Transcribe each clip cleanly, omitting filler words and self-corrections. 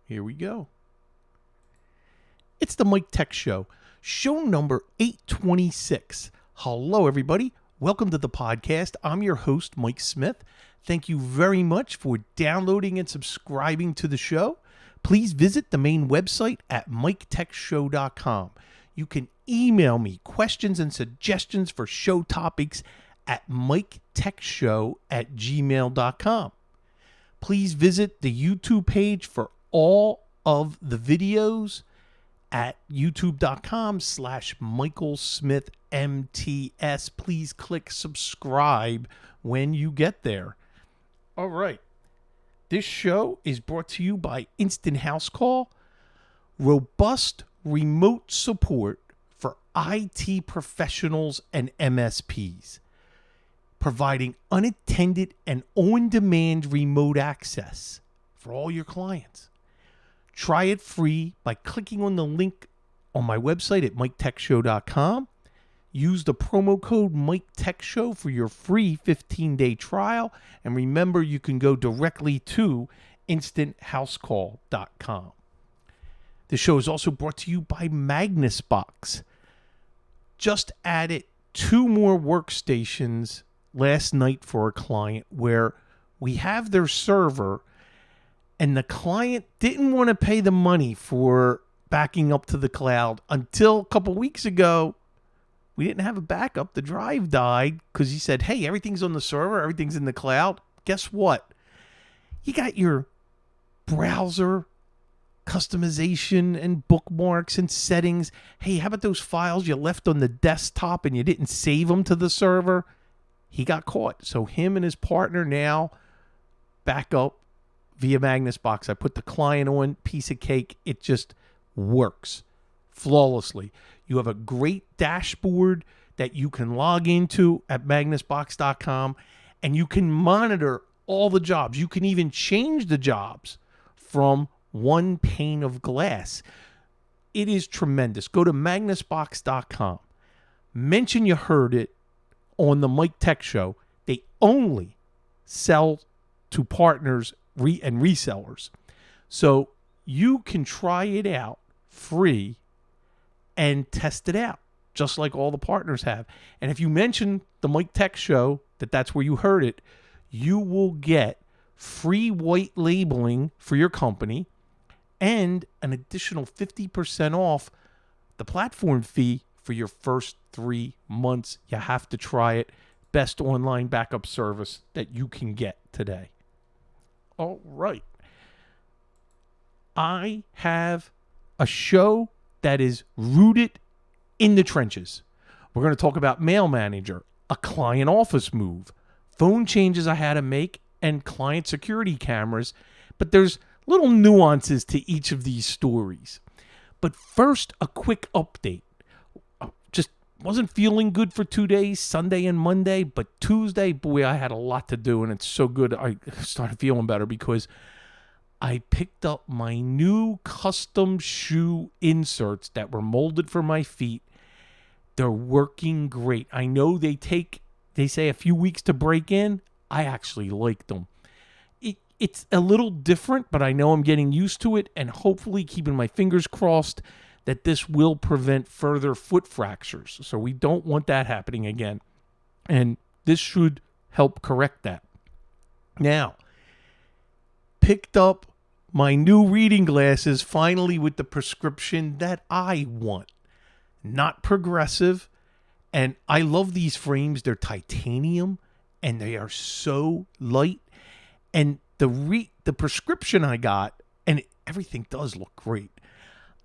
Here we go. It's the Mike Tech Show, show number 826. Hello, everybody. Welcome to the podcast. I'm your host, Mike Smith. Thank you very much for downloading and subscribing to the show. Please visit the main website at miketechshow.com. You can email me questions and suggestions for show topics at miketechshow@gmail.com. Please visit the YouTube page for all of the videos at youtube.com/Michael Smith MTS. Please click subscribe when you get there. All right. This show is brought to you by Instant House Call, robust remote support for IT professionals and MSPs, providing unattended and on-demand remote access for all your clients. Try it free by clicking on the link on my website at miketechshow.com. Use the promo code MikeTechShow for your free 15-day trial. And remember, you can go directly to instanthousecall.com. The show is also brought to you by MagnusBox. Just added 2 more workstations last night for a client where we have their server and the client didn't want to pay the money for backing up to the cloud until a couple weeks ago. We didn't have a backup. The drive died because he said, hey, everything's on the server. Everything's in the cloud. Guess what? You got your browser customization and bookmarks and settings. Hey, how about those files you left on the desktop and you didn't save them to the server? He got caught. So him and his partner now back up via MagnusBox. I put the client on, piece of cake. It just works flawlessly. You have a great dashboard that you can log into at magnusbox.com, and you can monitor all the jobs. You can even change the jobs from one pane of glass. It is tremendous. Go to magnusbox.com. Mention you heard it on the Mike Tech Show. They only sell to partners and resellers. So you can try it out free and test it out, just like all the partners have. And if you mention the Mike Tech Show, that's where you heard it, you will get free white labeling for your company and an additional 50% off the platform fee for your first 3 months. You have to try it. Best online backup service that you can get today. All right. I have a show that is rooted in the trenches. We're going to talk about Mail Manager, a client office move, phone changes I had to make, and client security cameras. But there's little nuances to each of these stories. But first, a quick update. Just wasn't feeling good for 2 days, Sunday and Monday, but Tuesday, boy, I had a lot to do, and it's so good I started feeling better because I picked up my new custom shoe inserts that were molded for my feet. They're working great. I know they say a few weeks to break in. I actually like them. It's a little different, but I know I'm getting used to it, and hopefully keeping my fingers crossed that this will prevent further foot fractures. So we don't want that happening again. And this should help correct that. Now, picked up my new reading glasses finally with the prescription that I want. Not progressive. And I love these frames. They're titanium and they are so light. And the prescription I got, and everything does look great.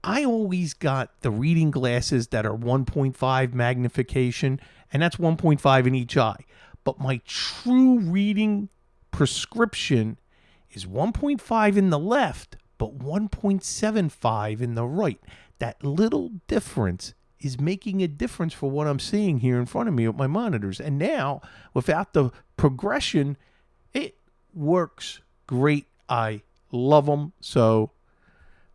I always got the reading glasses that are 1.5 magnification, and that's 1.5 in each eye. But my true reading prescription is 1.5 in the left, but 1.75 in the right. That little difference is making a difference for what I'm seeing here in front of me with my monitors. And now, without the progression, it works great. I love them. So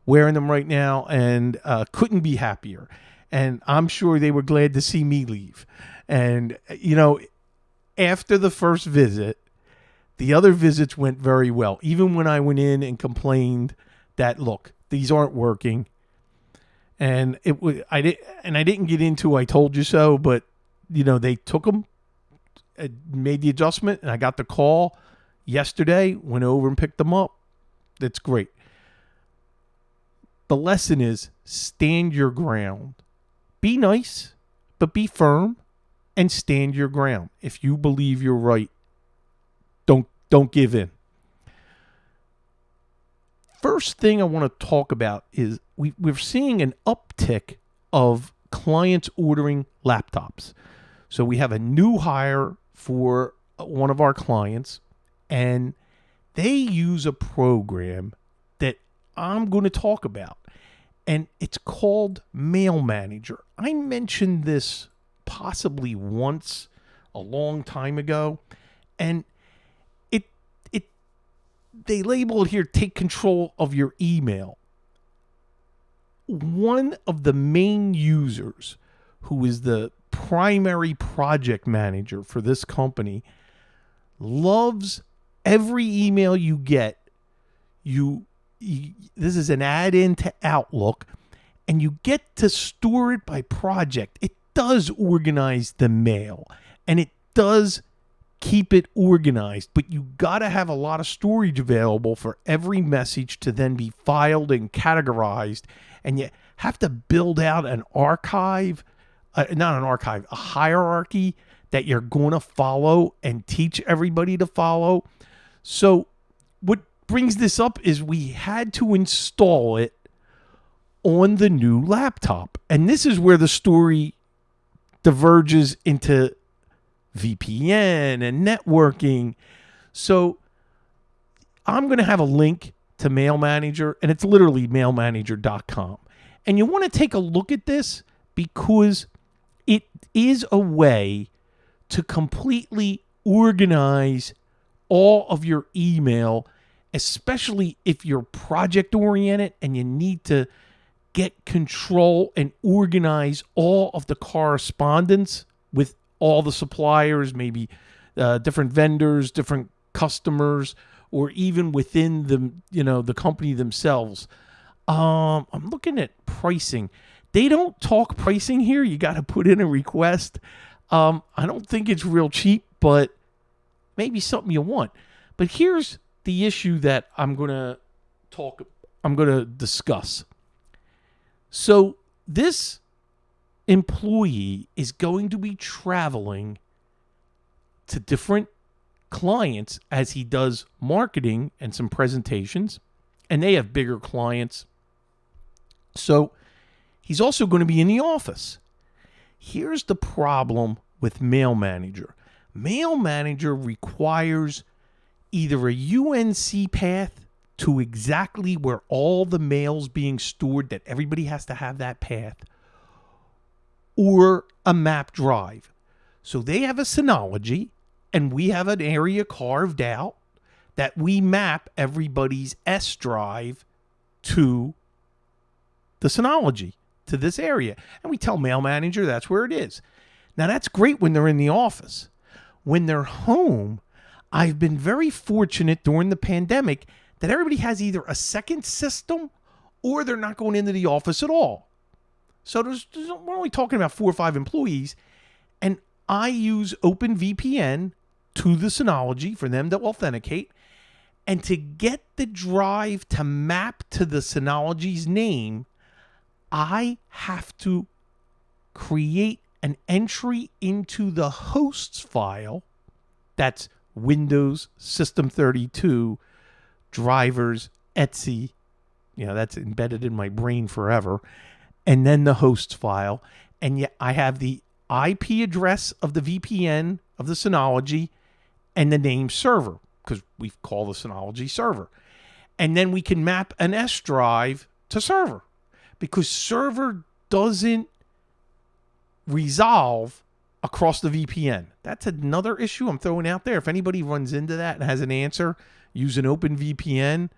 wearing them right now and couldn't be happier. And I'm sure they were glad to see me leave. And, you know, after the first visit, the other visits went very well. Even when I went in and complained that, look, these aren't working. And I didn't get into I told you so, but they took them, made the adjustment, and I got the call yesterday, went over and picked them up. That's great. The lesson is stand your ground. Be nice, but be firm and stand your ground. If you believe you're right, don't give in. First thing I want to talk about is we're seeing an uptick of clients ordering laptops. So we have a new hire for one of our clients, and they use a program that I'm going to talk about, and it's called Mail Manager. I mentioned this possibly once a long time ago, and they label it here, take control of your email. One of the main users, who is the primary project manager for this company, loves every email you get. This is an add-in to Outlook, and you get to store it by project. It does organize the mail, and it does keep it organized, but you got to have a lot of storage available for every message to then be filed and categorized, and you have to build out an archive, a hierarchy that you're going to follow and teach everybody to follow. So what brings this up is we had to install it on the new laptop, and this is where the story diverges into VPN and networking. So I'm going to have a link to Mail Manager, and it's literally mailmanager.com. And you want to take a look at this because it is a way to completely organize all of your email, especially if you're project oriented and you need to get control and organize all of the correspondence with all the suppliers, maybe different vendors, different customers, or even within the company themselves. I'm looking at pricing. They don't talk pricing here. You got to put in a request. I don't think it's real cheap, but maybe something you want. But here's the issue that I'm going to discuss. So this employee is going to be traveling to different clients as he does marketing and some presentations, and they have bigger clients. So he's also going to be in the office. Here's the problem with Mail Manager. Mail Manager requires either a UNC path to exactly where all the mail's being stored, that everybody has to have that path, or a map drive. So they have a Synology, and we have an area carved out that we map everybody's S drive to the Synology, to this area. And we tell Mail Manager that's where it is. Now, that's great when they're in the office. When they're home, I've been very fortunate during the pandemic that everybody has either a second system or they're not going into the office at all. So we're only talking about 4 or 5 employees, and I use OpenVPN to the Synology for them to authenticate, and to get the drive to map to the Synology's name, I have to create an entry into the hosts file. That's Windows, System32, drivers, Etsy. That's embedded in my brain forever. And then the hosts file. And yet I have the IP address of the VPN of the Synology and the name server, because we call the Synology server. And then we can map an S drive to server, because server doesn't resolve across the VPN. That's another issue I'm throwing out there. If anybody runs into that and has an answer, use an OpenVPN,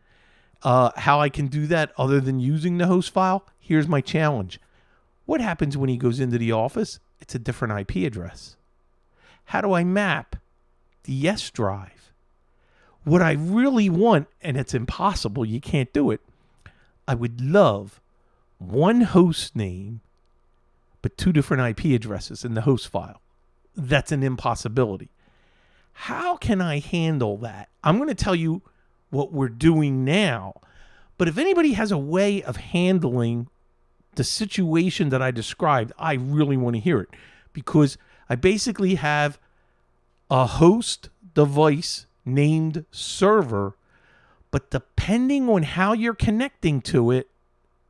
how I can do that other than using the host file, here's my challenge. What happens when he goes into the office? It's a different IP address. How do I map the S drive? What I really want, and it's impossible, you can't do it, I would love one host name, but 2 different IP addresses in the host file. That's an impossibility. How can I handle that? I'm going to tell you what we're doing now. But if anybody has a way of handling the situation that I described, I really want to hear it, because I basically have a host device named server, but depending on how you're connecting to it,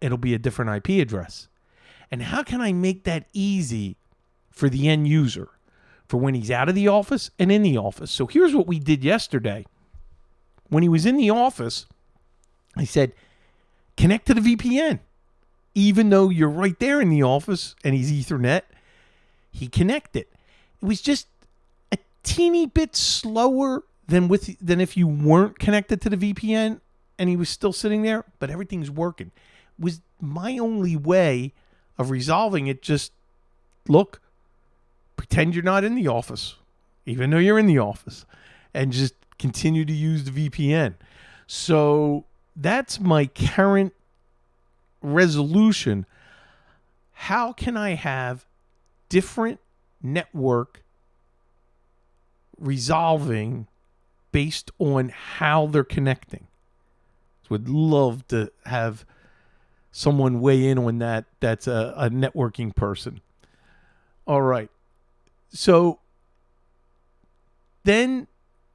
it'll be a different IP address. And how can I make that easy for the end user, for when he's out of the office and in the office? So here's what we did yesterday. When he was in the office, I said, connect to the VPN. Even though you're right there in the office and he's Ethernet, he connected. It was just a teeny bit slower than if you weren't connected to the VPN and he was still sitting there, but everything's working. It was my only way of resolving it. Just look, pretend you're not in the office, even though you're in the office, and just continue to use the VPN. So that's my current resolution. How can I have different network resolving based on how they're connecting? Would love to have someone weigh in on that. That's a networking person. All right. So then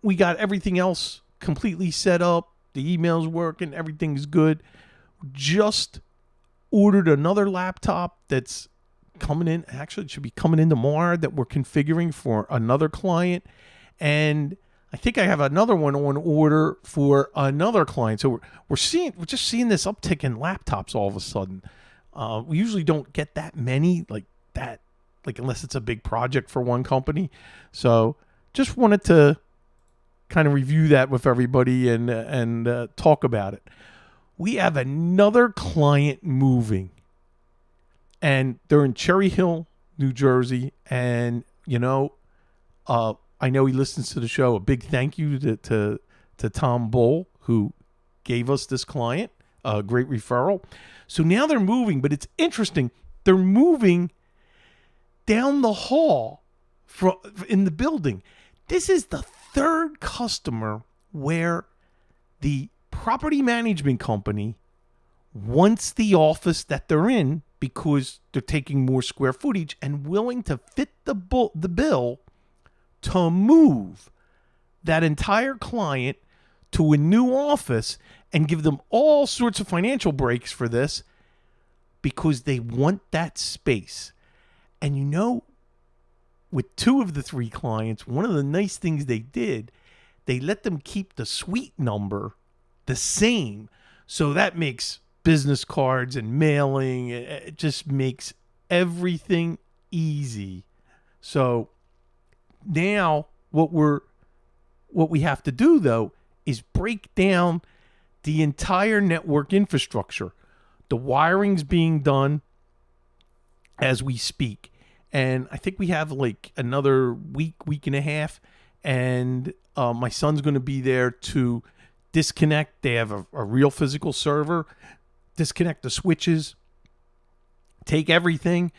we got everything else completely set up. The email's working. Everything's good. Just ordered another laptop that's coming in. Actually, it should be coming in tomorrow, that we're configuring for another client. And I think I have another one on order for another client. So we're just seeing this uptick in laptops all of a sudden. We usually don't get that many like that, like unless it's a big project for one company. So just wanted to kind of review that with everybody and talk about it. We have another client moving, and they're in Cherry Hill, New Jersey. And I know he listens to the show. A big thank you to Tom Bull, who gave us this client, a great referral. So now they're moving, but it's interesting. They're moving down the hall in the building. This is the third customer where the property management company wants the office that they're in because they're taking more square footage and willing to fit the bill to move that entire client to a new office and give them all sorts of financial breaks for this because they want that space. And with 2 of the 3 clients, one of the nice things they did, they let them keep the suite number the same. So that makes business cards and mailing, it just makes everything easy. So now what we have to do, though, is break down the entire network infrastructure. The wiring's being done as we speak. And I think we have like another week and a half. And my son's going to be there to disconnect. They have a real physical server. Disconnect the switches. Take everything.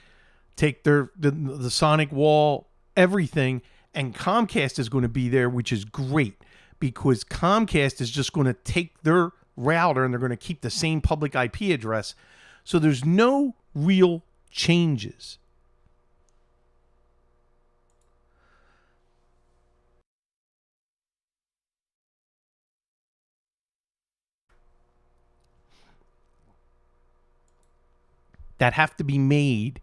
Take the sonic wall, everything. And Comcast is going to be there, which is great because Comcast is just going to take their router and they're going to keep the same public IP address. So there's no real changes. That have to be made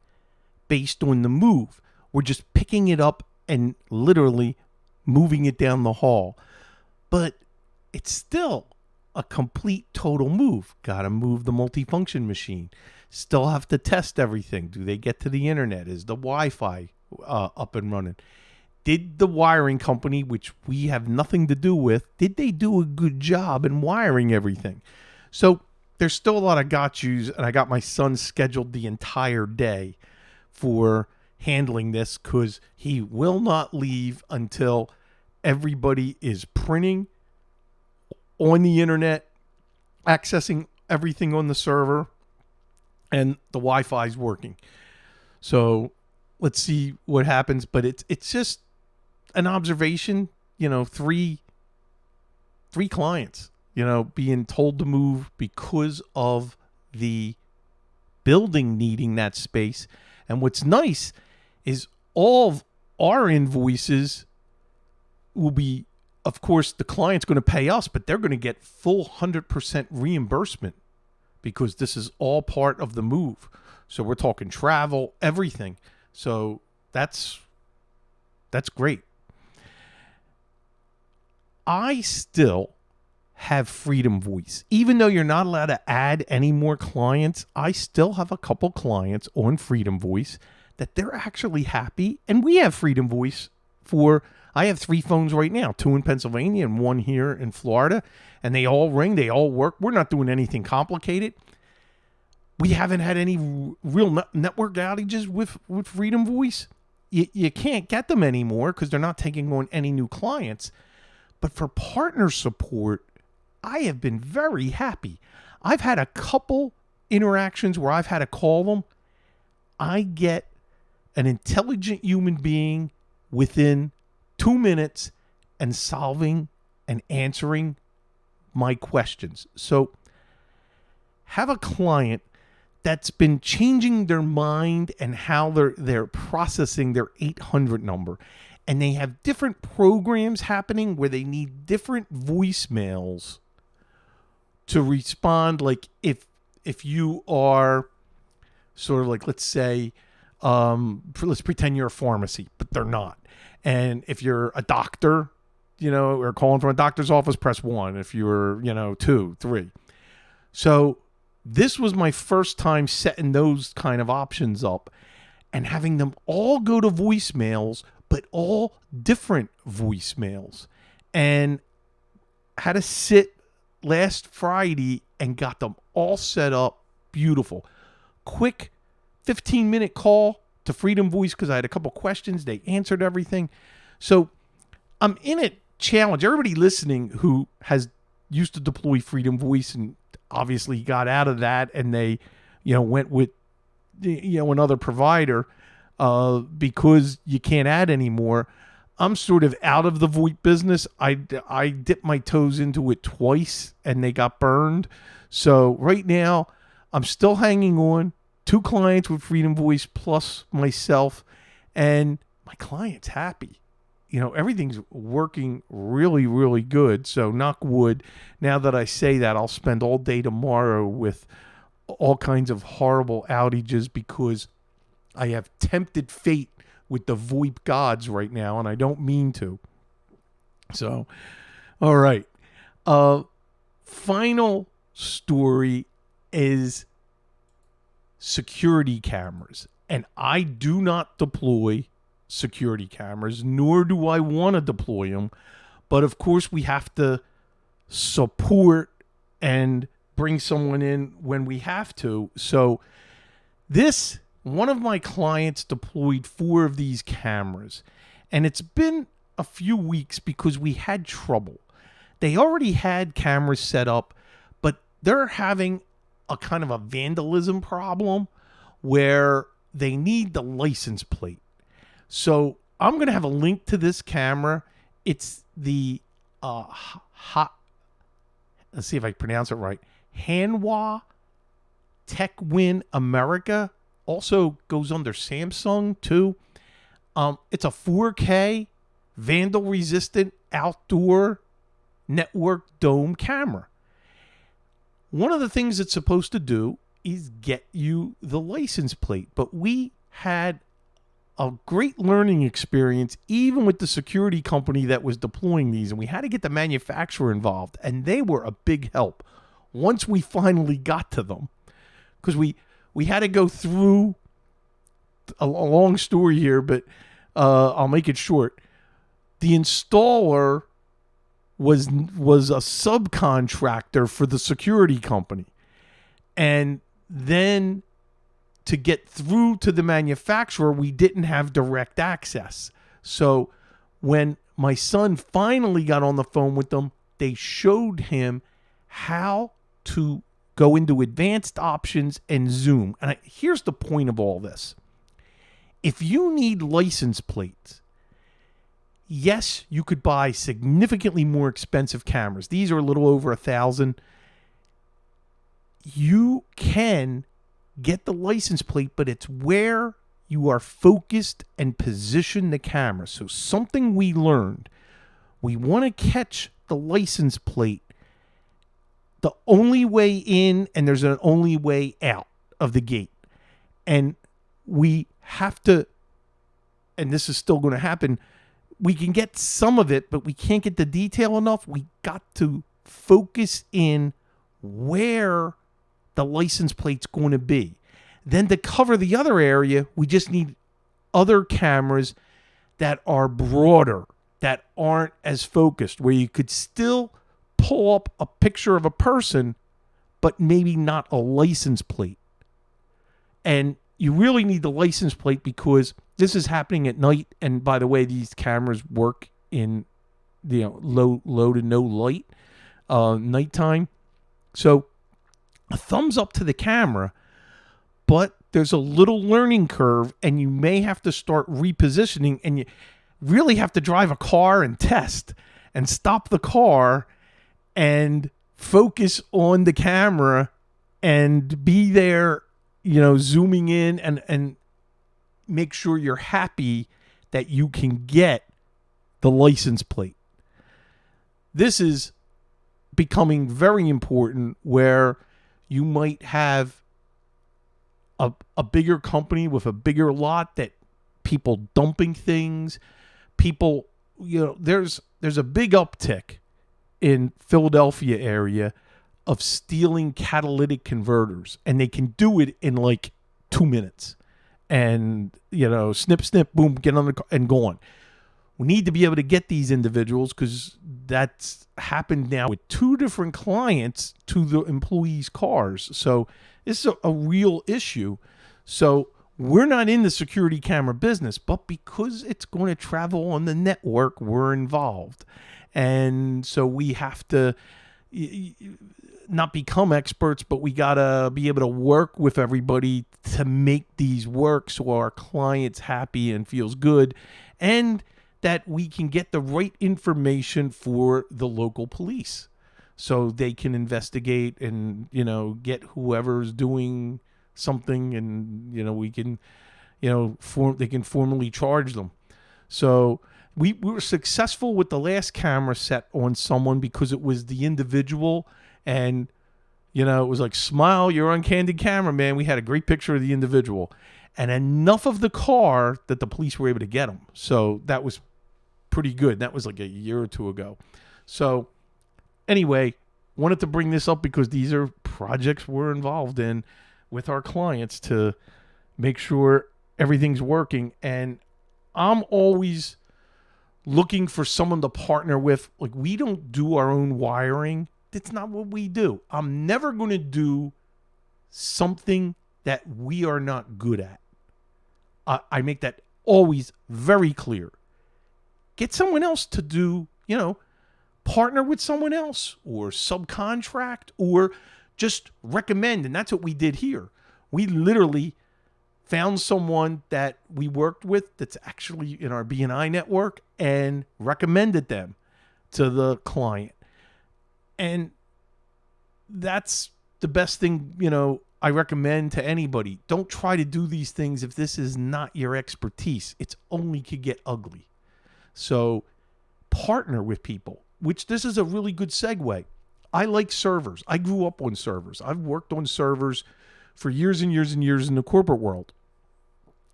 based on the move. We're just picking it up and literally moving it down the hall. But it's still a complete total move. Got to move the multifunction machine. Still have to test everything. Do they get to the internet? Is the Wi-Fi up and running? Did the wiring company, which we have nothing to do with, did they do a good job in wiring everything? So there's still a lot of got-yous, and I got my son scheduled the entire day for handling this because he will not leave until everybody is printing on the internet, accessing everything on the server, and the Wi-Fi is working. So let's see what happens. But it's just an observation. Three clients, being told to move because of the building needing that space. And what's nice is all of our invoices will be, of course, the client's going to pay us, but they're going to get full 100% reimbursement because this is all part of the move. So we're talking travel, everything. So that's great. I still have Freedom Voice. Even though you're not allowed to add any more clients, I still have a couple clients on Freedom Voice that they're actually happy. And we have Freedom Voice I have 3 phones right now, 2 in Pennsylvania and 1 here in Florida. And they all ring, they all work. We're not doing anything complicated. We haven't had any real network outages with Freedom Voice. You can't get them anymore because they're not taking on any new clients. But for partner support, I have been very happy. I've had a couple interactions where I've had to call them. I get an intelligent human being within 2 minutes and solving and answering my questions. So have a client that's been changing their mind and how they're processing their 800 number. And they have different programs happening where they need different voicemails to respond. Like if you are sort of like, let's say, let's pretend you're a pharmacy, but they're not. And if you're a doctor, or calling from a doctor's office, press 1. If you're, 2, 3. So this was my first time setting those kind of options up and having them all go to voicemails, but all different voicemails. And had to sit last Friday and got them all set up beautiful. Quick 15-minute call to Freedom Voice because I had a couple questions. They answered everything. So I'm in a challenge. Everybody listening who has used to deploy Freedom Voice and obviously got out of that and they, went with, another provider because you can't add anymore. I'm sort of out of the VoIP business. I dipped my toes into it twice and they got burned. So right now I'm still hanging on. 2 clients with Freedom Voice plus myself, and my client's happy. Everything's working really, really good. So knock wood. Now that I say that, I'll spend all day tomorrow with all kinds of horrible outages because I have tempted fate with the VoIP gods right now, and I don't mean to. So, all right. Final story is security cameras. And I do not deploy security cameras, nor do I want to deploy them. But of course, we have to support and bring someone in when we have to. So one of my clients deployed 4 of these cameras, and it's been a few weeks because we had trouble. They already had cameras set up, but they're having a kind of a vandalism problem where they need the license plate. So I'm going to have a link to this camera. It's the let's see if I pronounce it right. Hanwha TechWin America. Also goes under Samsung too. It's a 4K vandal resistant outdoor network dome camera. One of the things it's supposed to do is get you the license plate. But we had a great learning experience even with the security company that was deploying these. And we had to get the manufacturer involved. And they were a big help once we finally got to them. Because we had to go through a long story here, but I'll make it short. The installer was a subcontractor for the security company. And then to get through to the manufacturer, we didn't have direct access. So when my son finally got on the phone with them, they showed him how to go into advanced options and zoom. And here's the point of all this. If you need license plates, yes, you could buy significantly more expensive cameras. These are a little over $1,000. You can get the license plate, but it's where you are focused and position the camera. So something we learned, we want to catch the license plate the only way in, and there's an only way out of the gate. And we have to, and this is still going to happen, we can get some of it, but we can't get the detail enough. We got to focus in where the license plate's going to be. Then to cover the other area, we just need other cameras that are broader, that aren't as focused, where you could still pull up a picture of a person, but maybe not a license plate. And you really need the license plate because this is happening at night. And by the way, these cameras work in low to no light, nighttime. So a thumbs up to the camera, but there's a little learning curve, and you may have to start repositioning, and you really have to drive a car and test and stop the car and focus on the camera and be there, zooming in and make sure you're happy that you can get the license plate. This is becoming very important where you might have a bigger company with a bigger lot, that people dumping things, people, there's a big uptick in Philadelphia area of stealing catalytic converters, and they can do it in like 2 minutes. And, snip, snip, boom, get on the car and gone. We need to be able to get these individuals, because that's happened now with 2 different clients to the employees' cars. So this is a real issue. So we're not in the security camera business, but because it's going to travel on the network, we're involved. And so we have to not become experts, but we got to be able to work with everybody to make these work so our client's happy and feels good, and that we can get the right information for the local police so they can investigate and, get whoever's doing something, and, we can, they can formally charge them. So we were successful with the last camera set on someone because it was the individual, and, it was like, smile, you're on candid camera, man. We had a great picture of the individual and enough of the car that the police were able to get him. So that was pretty good. That was like a year or 2 ago. So anyway, wanted to bring this up because these are projects we're involved in with our clients to make sure everything's working. And I'm always looking for someone to partner with. Like, we don't do our own wiring. That's not what we do. I'm never going to do something that we are not good at. I make that always very clear. Get someone else to do, partner with someone else, or subcontract, or just recommend. And that's what we did here. We literally found someone that we worked with that's actually in our BNI network and recommended them to the client. And that's the best thing, I recommend to anybody. Don't try to do these things if this is not your expertise. It's only could get ugly. So partner with people, which this is a really good segue. I like servers. I grew up on servers. I've worked on servers for years and years and years in the corporate world.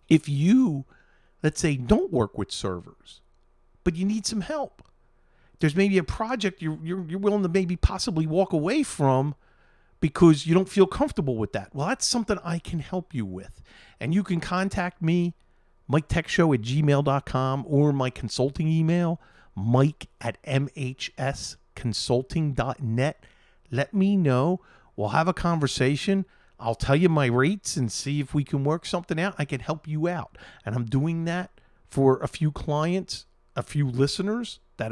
If you, let's say, don't work with servers, but you need some help, there's maybe a project you're willing to maybe possibly walk away from because you don't feel comfortable with that. Well, that's something I can help you with. And you can contact me, MikeTechShow@gmail.com, or my consulting email, mike@mhsconsulting.net. Let me know. We'll have a conversation. I'll tell you my rates and see if we can work something out. I can help you out. And I'm doing that for a few clients, a few listeners that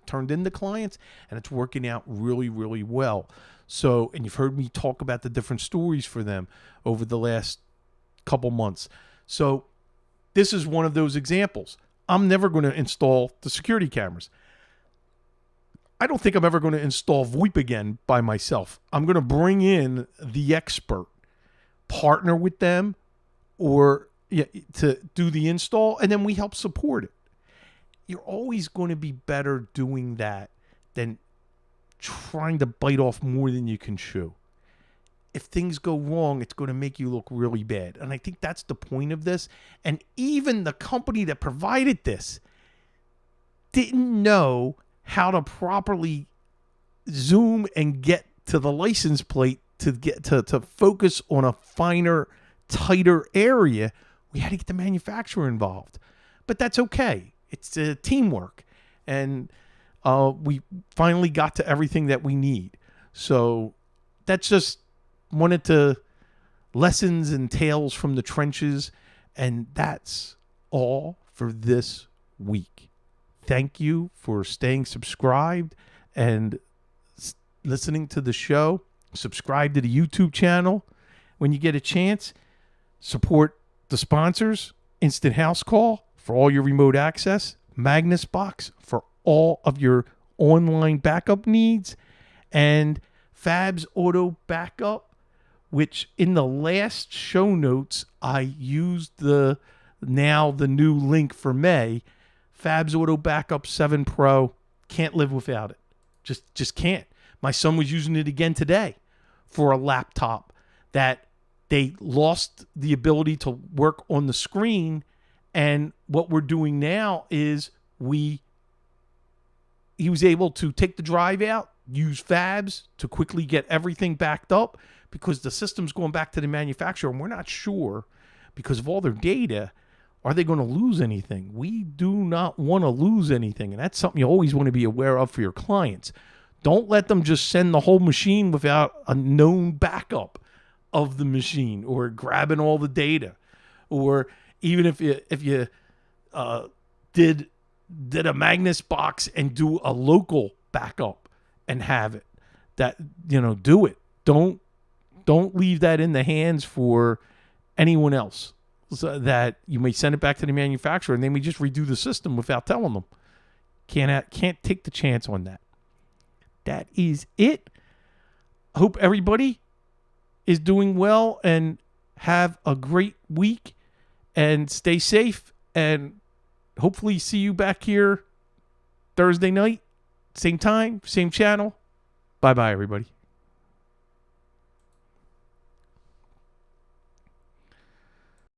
turned into clients, and it's working out really, really well. So, and you've heard me talk about the different stories for them over the last couple months. So this is one of those examples. I'm never going to install the security cameras. I don't think I'm ever going to install VoIP again by myself. I'm going to bring in the expert, partner with them, or to do the install, and then we help support it. You're always going to be better doing that than trying to bite off more than you can chew. If things go wrong, it's going to make you look really bad. And I think that's the point of this. And even the company that provided this didn't know how to properly zoom and get to the license plate to get to focus on a finer, tighter area. We had to get the manufacturer involved. But that's okay. It's teamwork. And we finally got to everything that we need. So that's just wanted to lessons and tales from the trenches. And that's all for this week. Thank you for staying subscribed and listening to the show. Subscribe to the YouTube channel when you get a chance. Support the sponsors, Instant House Call for all your remote access, Magnus Box for all of your online backup needs, and Fabs Auto Backup, which in the last show notes I used the new link for May. Fabs Auto Backup 7 Pro, can't live without it. Just can't. My son was using it again today for a laptop that they lost the ability to work on the screen. And what we're doing now is he was able to take the drive out, use Fabs to quickly get everything backed up because the system's going back to the manufacturer. And we're not sure because of all their data. Are they going to lose anything? We do not want to lose anything. And that's something you always want to be aware of for your clients. Don't let them just send the whole machine without a known backup of the machine or grabbing all the data. Or even if you did a Magnus box and do a local backup and have it, do it. Don't leave that in the hands for anyone else. So that you may send it back to the manufacturer and they may just redo the system without telling them. Can't take the chance on that. That is it. I hope everybody is doing well and have a great week and stay safe and hopefully see you back here Thursday night, same time, same channel. Bye-bye, everybody.